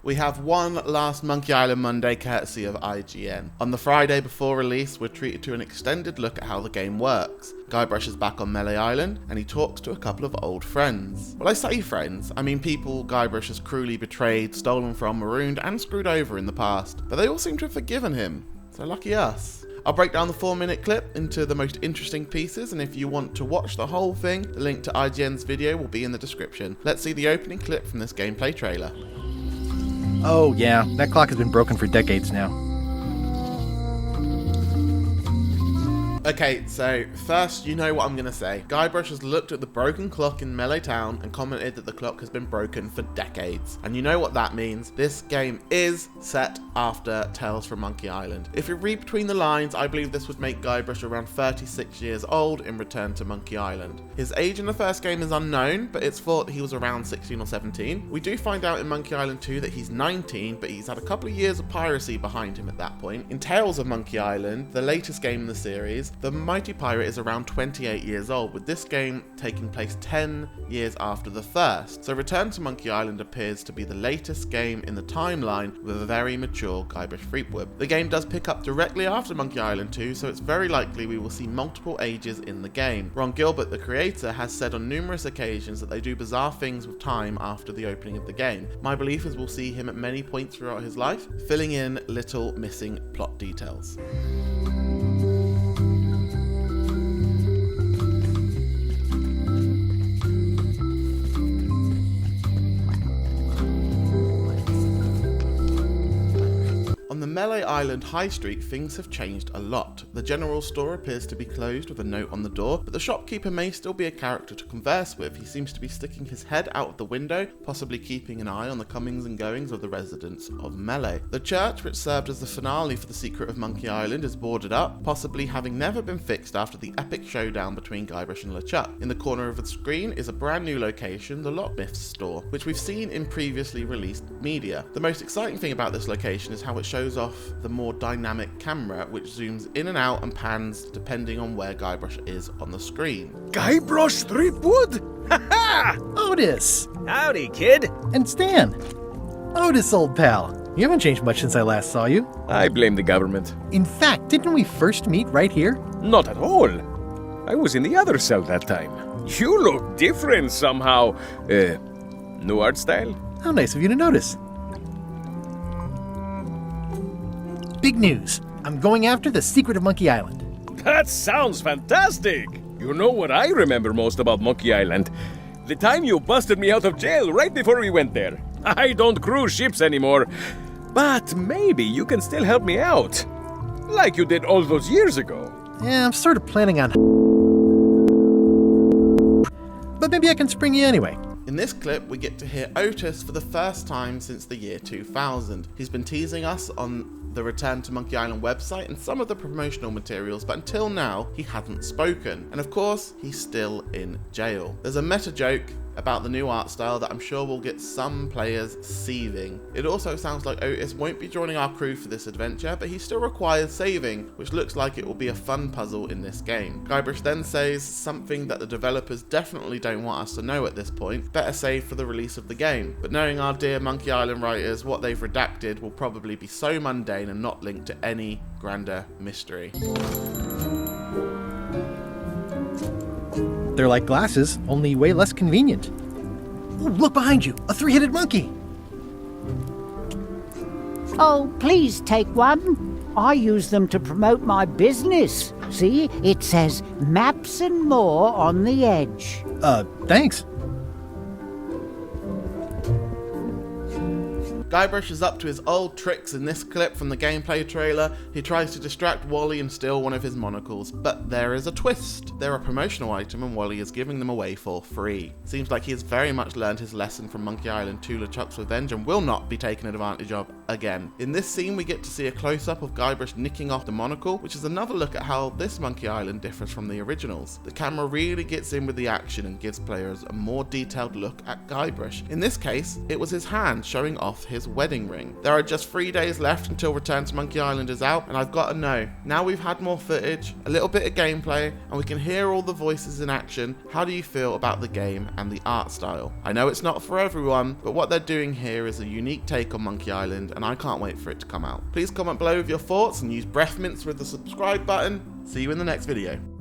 We have one last Monkey Island Monday courtesy of IGN. On the Friday before release, we're treated to an extended look at how the game works. Guybrush is back on Melee Island, and he talks to a couple of old friends. Well, I say friends, I mean people Guybrush has cruelly betrayed, stolen from, marooned, and screwed over in the past. But they all seem to have forgiven him, so lucky us. I'll break down the 4-minute clip into the most interesting pieces, and if you want to watch the whole thing, the link to IGN's video will be in the description. Let's see the opening clip from this gameplay trailer. Oh yeah, that clock has been broken for decades now. Okay, so first, you know what I'm going to say. Guybrush has looked at the broken clock in Melee Town and commented that the clock has been broken for decades. And you know what that means. This game is set after Tales from Monkey Island. If you read between the lines, I believe this would make Guybrush around 36 years old in Return to Monkey Island. His age in the first game is unknown, but it's thought he was around 16 or 17. We do find out in Monkey Island 2 that he's 19, but he's had a couple of years of piracy behind him at that point. In Tales of Monkey Island, the latest game in the series, the mighty pirate is around 28 years old, with this game taking place 10 years after the first. So Return to Monkey Island appears to be the latest game in the timeline with a very mature Guybrush Threepwood. The game does pick up directly after Monkey Island 2, so it's very likely we will see multiple ages in the game. Ron Gilbert, the creator, has said on numerous occasions that they do bizarre things with time after the opening of the game. My belief is we'll see him at many points throughout his life, filling in little missing plot details. On the Melee Island High Street, things have changed a lot. The general store appears to be closed with a note on the door, but the shopkeeper may still be a character to converse with. He seems to be sticking his head out of the window, possibly keeping an eye on the comings and goings of the residents of Melee. The church, which served as the finale for The Secret of Monkey Island, is boarded up, possibly having never been fixed after the epic showdown between Guybrush and LeChuck. In the corner of the screen is a brand new location, the Locksmith's store, which we've seen in previously released media. The most exciting thing about this location is how it shows off the more dynamic camera, which zooms in and out and pans depending on where Guybrush is on the screen. Guybrush Threepwood? Ha-ha! Otis! Howdy, kid. And Stan! Otis, old pal. You haven't changed much since I last saw you. I blame the government. In fact, didn't we first meet right here? Not at all. I was in the other cell that time. You look different somehow. New art style? How nice of you to notice. Big news. I'm going after the secret of Monkey Island. That sounds fantastic. You know what I remember most about Monkey Island? The time you busted me out of jail right before we went there. I don't cruise ships anymore, but maybe you can still help me out. Like you did all those years ago. Yeah, I'm sort of planning on... But maybe I can spring you anyway. In this clip, we get to hear Otis for the first time since the year 2000. He's been teasing us on the Return to Monkey Island website and some of the promotional materials, but until now, he hadn't spoken. And of course, he's still in jail. There's a meta joke about the new art style that I'm sure will get some players seething. It also sounds like Otis won't be joining our crew for this adventure, but he still requires saving, which looks like it will be a fun puzzle in this game. Guybrush then says something that the developers definitely don't want us to know at this point, better save for the release of the game. But knowing our dear Monkey Island writers, what they've redacted will probably be so mundane and not linked to any grander mystery. They're like glasses, only way less convenient. Ooh, look behind you, a three-headed monkey. Oh, please take one. I use them to promote my business. See, it says Maps and More on the edge. Thanks. Guybrush is up to his old tricks in this clip from the gameplay trailer. He tries to distract Wally and steal one of his monocles, but there is a twist. They're a promotional item and Wally is giving them away for free. Seems like he has very much learned his lesson from Monkey Island 2 LeChuck's Revenge and will not be taken advantage of again. In this scene, we get to see a close-up of Guybrush nicking off the monocle, which is another look at how this Monkey Island differs from the originals. The camera really gets in with the action and gives players a more detailed look at Guybrush. In this case, it was his hand showing off his his wedding ring. There are just 3 days left until Return to Monkey Island is out, and I've got to know, now we've had more footage, a little bit of gameplay, and we can hear all the voices in action, how do you feel about the game and the art style? I know it's not for everyone, but what they're doing here is a unique take on Monkey Island, and I can't wait for it to come out. Please comment below with your thoughts and use breath mints with the subscribe button. See you in the next video.